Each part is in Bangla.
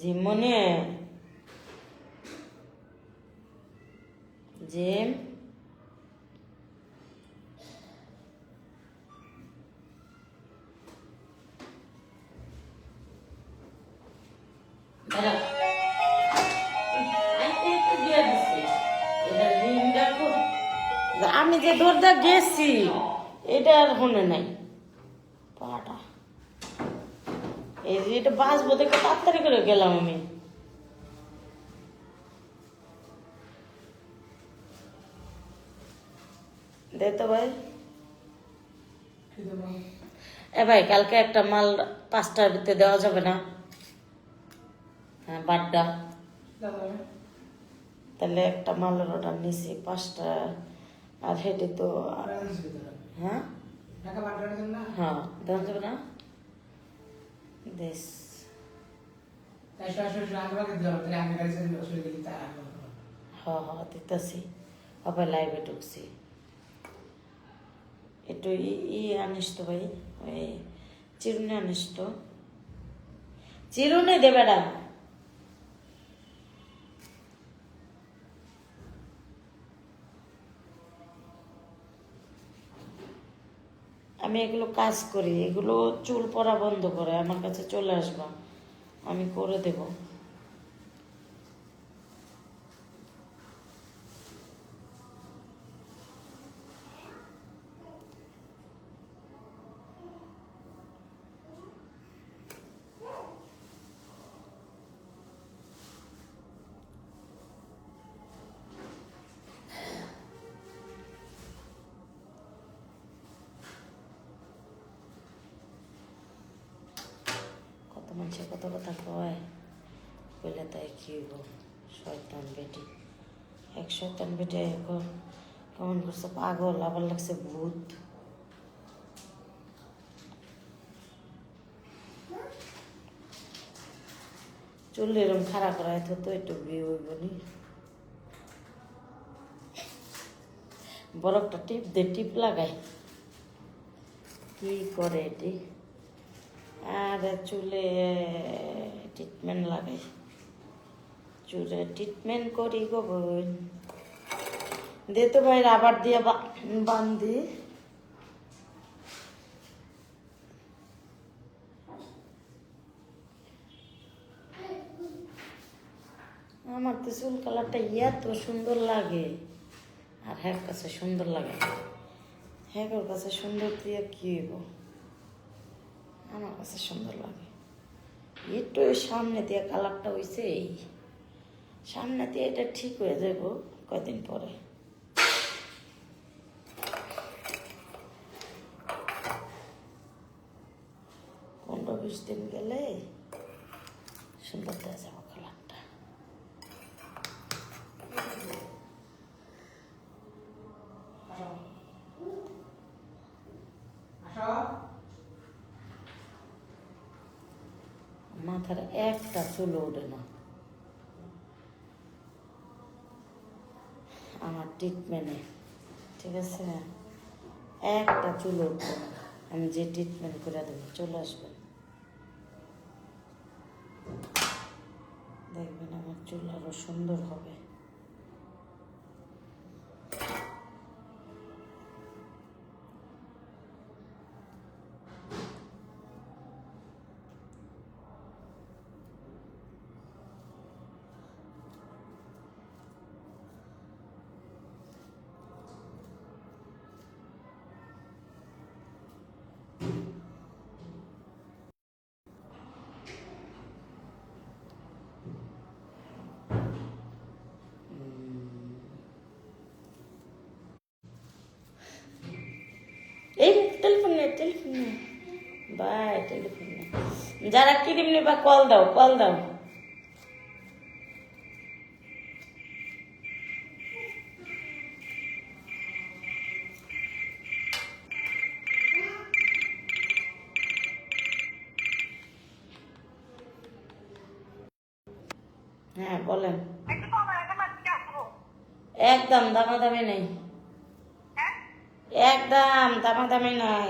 জিমনে জিম আমি যে দরজা গেছি এটা আর হনে নাই পাটা এই যে এটা বাঁচবো দেখে তাড়াতাড়ি করে গেলাম আমি দে তো ভাই এ ভাই কালকে একটা মাল 5টার ভিতরে দেওয়া যাবে না হ্যাঁ বাড্ডা তাহলে একটা মালের অর্ডার নিছি 5টা আর হেঁটে তো হ্যাঁ হ্যাঁ দেওয়া যাবে না দেশ হ্যাঁ হ্যাঁ দিতেছি আবার লাইভে ঢুকছি একটু আনিস তো ভাই ওই চিরুনি আনিস তো চিরুনি দে বেড়া আমি এগুলো কাজ করি এগুলো চুল পড়া বন্ধ করে আমার কাছে চলে আসবা আমি করে দেব কত মানুষের কত কথা কয় বলে তাই কি হইব শয়তান বেটি এক শয়তান বেটি এখন কেমন করছে পাগল আবার লাগছে ভূত চুল এরকম খারাপ করা তো একটু বিয়ে হইব নি বরফটা টিপ দে টিপ লাগাই কি করে এটি আর চুলে ট্রিটমেন্ট লাগাই চুলে ট্রিটমেন্ট করি গো বোন দে তো ভাই রাবার দিয়ে বান্ধি আমার তো চুল কালারটা এত সুন্দর লাগে আর হ্যাঁ কাছে সুন্দর লাগে হ্যাঁ ওর কাছে সুন্দর দিয়ে কি হইব আমার কাছে সুন্দর লাগে একটু সামনে দিয়ে কালারটা হয়েছে এই সামনে দিয়ে এটা ঠিক হয়ে যাব কয়দিন পরে 15-20 দিন গেলে সুন্দর দেওয়া যাবো কালারটা মাথার একটা চুল ওঠে না আমার ট্রিটমেন্টে ঠিক আছে একটা চুল উঠবে না আমি যে ট্রিটমেন্ট করে দেবো চলে আসবেন দেখবেন আমার চুল আরো সুন্দর হবে এই টেলিফোন নে বাই টেলিফোন নে যারা ক্রিম নেবা কল দাও হ্যাঁ বলেন একদম দামাদামি নেই একদম দামাদামি নাই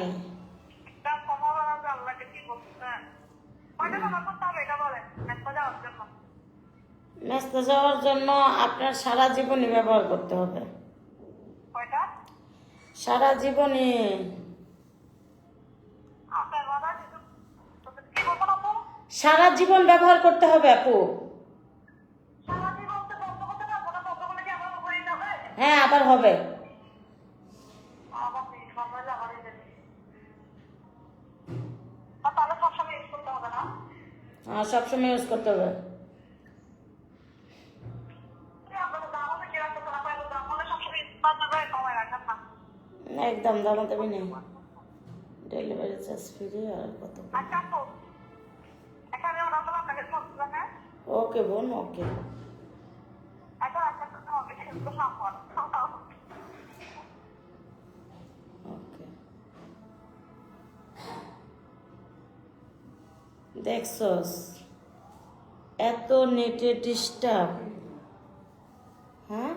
মেসতে যাওয়ার জন্য আপনার সারা জীবনই ব্যবহার করতে হবে। সারা জীবনে সারা জীবন ব্যবহার করতে হবে আপু। হ্যাঁ, আবার হবে। সবসময় ইউজ করতে হবে। একদম দাম দেবে নেই, ডেলিভারি চার্জ ফ্রি। আর কত? ওকে বোন, ওকে। ওকে, দেখছস এত নেটে ডিস্টার্ব। হ্যাঁ,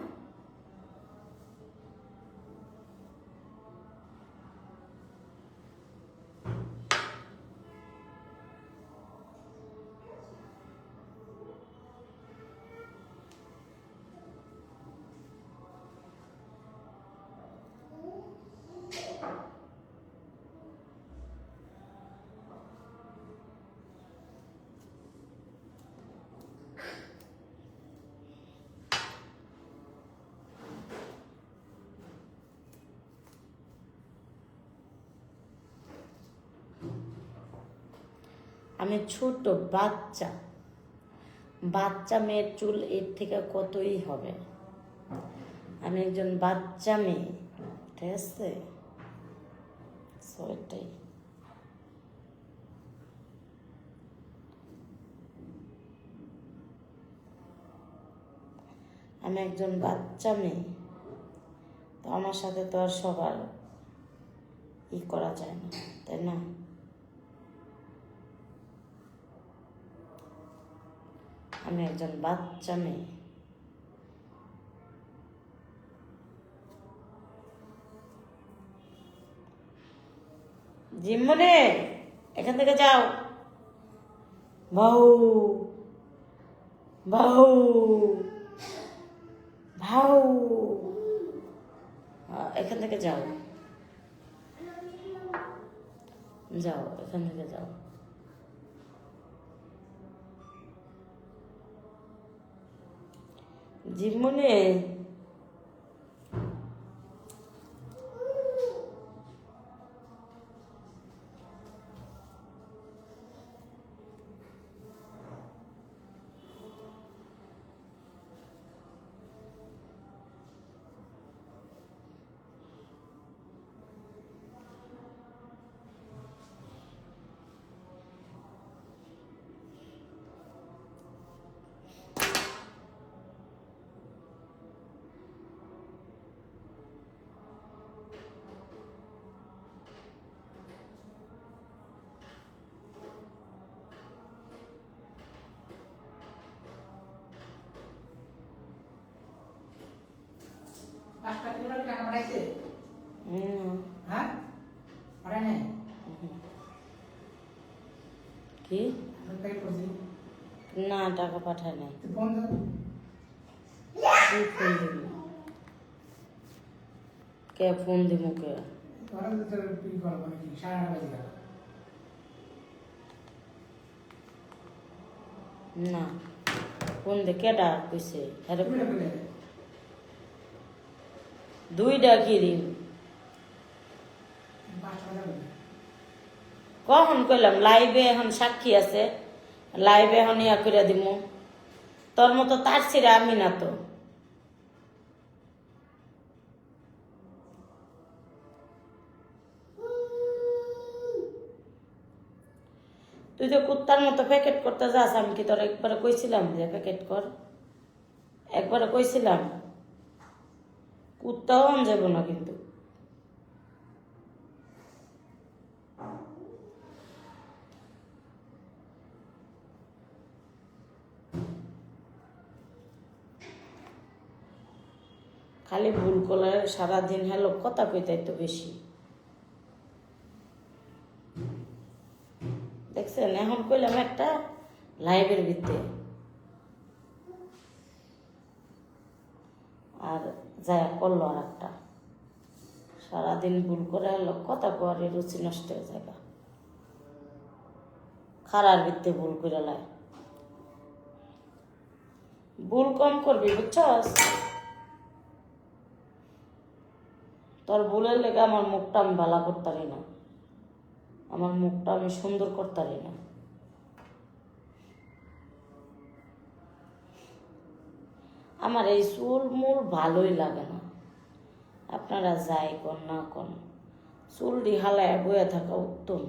আমি ছোট বাচ্চা, বাচ্চা মেয়ের চুল এর থেকে কতই হবে। আমি একজন বাচ্চা মেয়ে, ঠিক আছে? এটাই। আমি একজন বাচ্চা মেয়ে, তো আমার সাথে তো আর সবার করা যায় না, তাই না? আমি একজন বাচ্চা মেয়ে। জিম্মনে, এখান থেকে যাও। বাহু বাহু ভাউ, এখান থেকে যাও, যাও, এখান থেকে যাও। জিম্মনে, কি না, টাকা পাঠায় নাই। কি ফোন দিব? কে ফোন দিব? কে? না, ফোন দে। কেডা কইছে? দুইটা কি দিন? কখন কইলাম? লাইভে এখন সাক্ষী আছে, লাইভে এখন ইয়া করে দিব। তোর মতো তার ছিঁড়ে আমি না তো। তুই তো কুত্তার মতো প্যাকেট করতে যাস। আমি কি তোর একবারে কইছিলাম যে প্যাকেট কর? একবারে কইছিলাম? কুত্তাও আন যাব না কিন্তু। খালি ভুল করলে সারাদিন হ্যালো কথা কইতাই তো বেশি। দেখছেন, এখন কইলাম একটা লাইভের ভিতরে আর যায় করলো আর একটা। সারাদিন ভুল করে এলো, কথা পরে রুচি নষ্ট হয়ে যায়। খারার ভিত্তে ভুল করে লাই, ভুল কম করবি বুঝছস। তোর ভুলের লেগে আমার মুখটা আমি ভালো করতারি না, আমার মুখটা আমি সুন্দর করতারি না। আমার এই চুল মূল ভালোই লাগে না। আপনারা যাই কর না কর, চুল দি হালায় বয়ে থাকা উত্তম।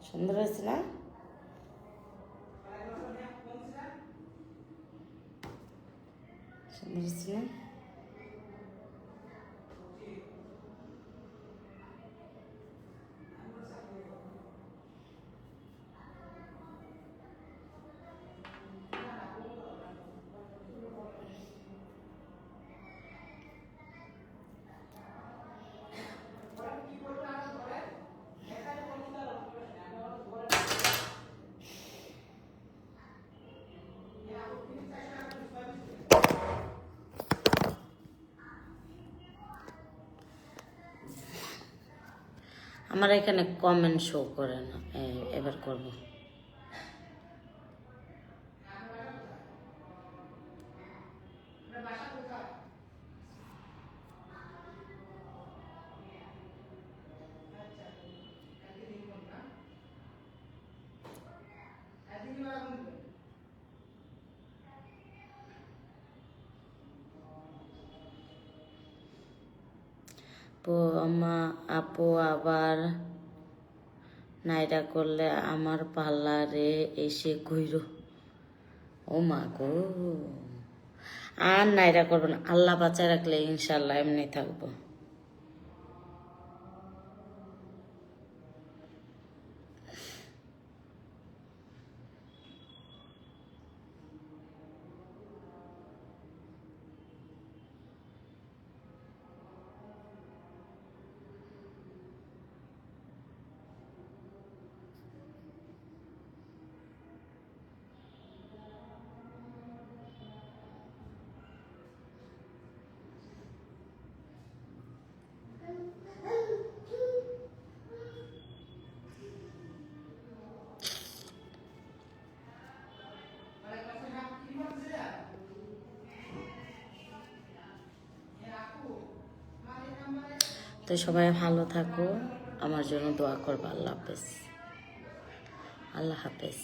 সুন্দর হয়েছে না? সুন্দর হয়েছে না? আমার এখানে কমেন্ট শো করে না, এবার করব। আপু আবার নাইরা করলে আমার পার্লারে এসে কইরো। ও মা গো, আর নাইরা করবো না, আল্লাহ বাঁচায় রাখলে ইনশাল্লাহ এমনি থাকবো। তো সবাই ভালো থাকো, আমার জন্য দোয়া করবো। আল্লাহ হাফেজ, আল্লাহ হাফেজ।